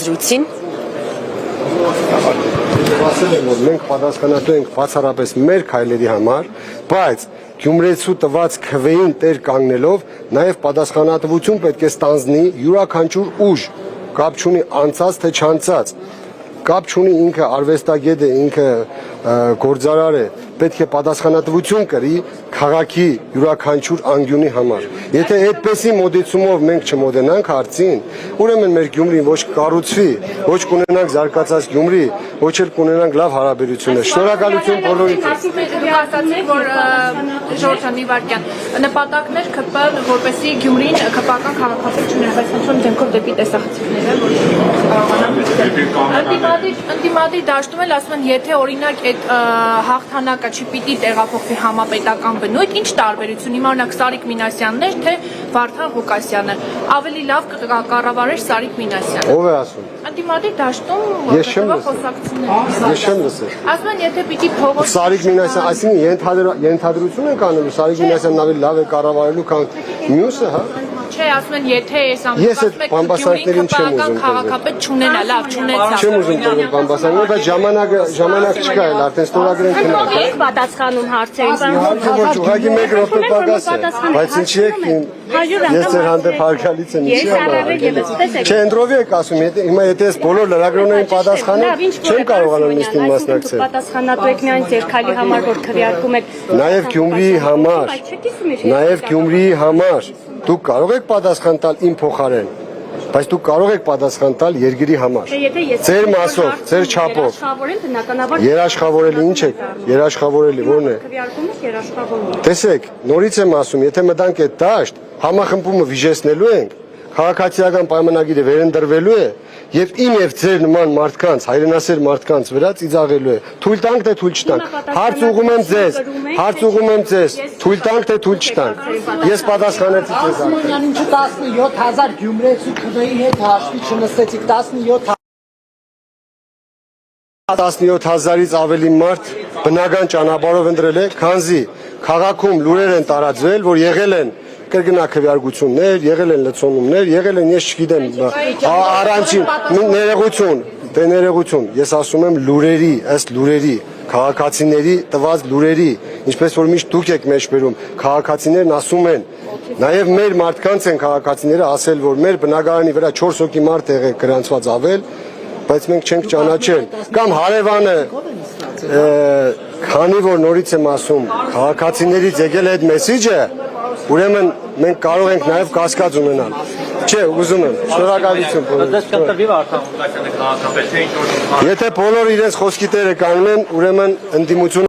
դրուցին։ Ասել եմ, որ մենք պատասխանատու ենք բացառապես մեր քայլերի համար, բայց Գյումրեցու տված քվեին տեր կանգնելով նաև պատասխանատվություն պետք է ստանձնի յուրաքանչյուր ուժ, կապ չունի անցած թե չանցած, կապ չունի ինքը արվեստագետ է, ինքը գործարար է, պետք է պատասխանատվություն կրի քաղաքի յուրաքանչյուր անկյունի համար։ Եթե այդպեսի մոտեցումով մենք չմոտենանք հարցին, ուրեմն մեր Գյումրին ոչ կառուցվի, ոչ կունենանք զարգացած Գյումրի, ոչ էլ կունենանք լավ հարաբերություններ։ Շնորհակալություն բոլորիդ։ Ժողովրդանի վարքյան նպատակներ ԿՊ որպեսզի Գյումրին ԿՊ-ական քաղաքացիություն ներկայացնելու դեմքով դեպի տեսախցիկները Անդիմադի դաշտում էլ ասում են եթե օրինակ այդ հաղթանակը չպիտի տեղափոխվի համապետական բնույթ, ինչ տարբերություն հիմա օրինակ Սարիկ Մինասյանն էր թե Վարդան Ղուկասյանը, ավելի լավ կառավարեր Սարիկ Մինասյանը։ Ով է ասում։ Անդիմադի դաշտում խոսակցություններ։ Ես չեմ լսել։ Ասում են եթե պիտի փողոց Սարիկ Մինասյան, այսինքն ենթադրություն ենք անելու Սարիկ Մինասյանն ավելի լավ է կառավարելու քան մյուսը, հա։ Չէ, ասում են եթե այս Ես այդ բամբասանքներին չեմ ուզում քաղաքապետ չունենա, լավ, չունեցա։ Չեմ ուզում տվել բամբասանքները, բայց ժամանակ չկա էլ, արդեն ստորագրենք գնանք։ Եք պատասխանում հարցերին։ Ոչ, ուղղակի մեկ րոպե պակաս է։ Բայց ինչի եք ես ձեր հանդեպ հարգալից եմ, ինչի՞ համար։ Չէ, ընտրովի եք ասում, հիմա եթե ես բոլոր լրագրողներին պատասխանեմ, չեմ կարողանալ նիստին մասնակցել։ Պատասխանատու եք միայն ձեր քայլի համար, որ քվեարկում եք։ Նաև Գյումրիի համար, նաև Գյումրիի համար դուք կարող եք պատասխան տալ իմ փոխարեն, բայց դուք կարող եք պատասխան տալ երկրի համար։ Ձեր մասով, ձեր չափով։ Երաշխավորելի ինչ եք, երաշխավորելի ո՞րն է։ Տեսեք, նորից եմ ասում, եթե մտանք այդ դաշտ, համախմբումը վիժեցնելու ենք, քաղաքացիական պայմանագիրը վերընտրվելու է եւ իմ եւ ձեր նման մարդկանց, հայրենասեր մարդկանց վրա ծիծաղելու է։ Թույլ տանք թե թույլ չտանք։ Հարց ուղում եմ ձեզ, թույլ տանք թե թույլ չտանք։ Ես պատասխանեցի ձեզ։ Սիմոնյանին 17000 գյումրեցու քվեի հետ հաշվի չնստեցիք 17000-ից ավելի մարդ բնական ճանապարհով ընտրել է, քանզի քաղաքում լուրեր են տարածվել, որ եղել են կրկնակվեարկություններ, եղել են լցոնումներ, եղել են, ես չգիտեմ, առանցին ներողություն, ես ասում եմ լուրերի, ըստ լուրերի, քաղաքացիների տված լուրերի, ինչպես որ միշտ դուք եք մեջբերում, քաղաքացիներն ասում են, նաև մեր մարդկանց են քաղաքացիները ասել, որ մեր բնակարանի վրա 4 հոգի մարդ է գրանցված ավել, բայց մենք չենք ճանաչել, կամ հարևանը, քանի որ նորից եմ ասում, քաղաքացիներից եկել է այդ մեսիջը, ուրեմն մենք կարող ենք նաև կասկած ունենալ։ Չէ, ուզում եմ, շնորհակալություն բոլորին։ Եթե բոլորը իրենց խոսքի տերը կանգնեն, ուրեմն ընդդիմություն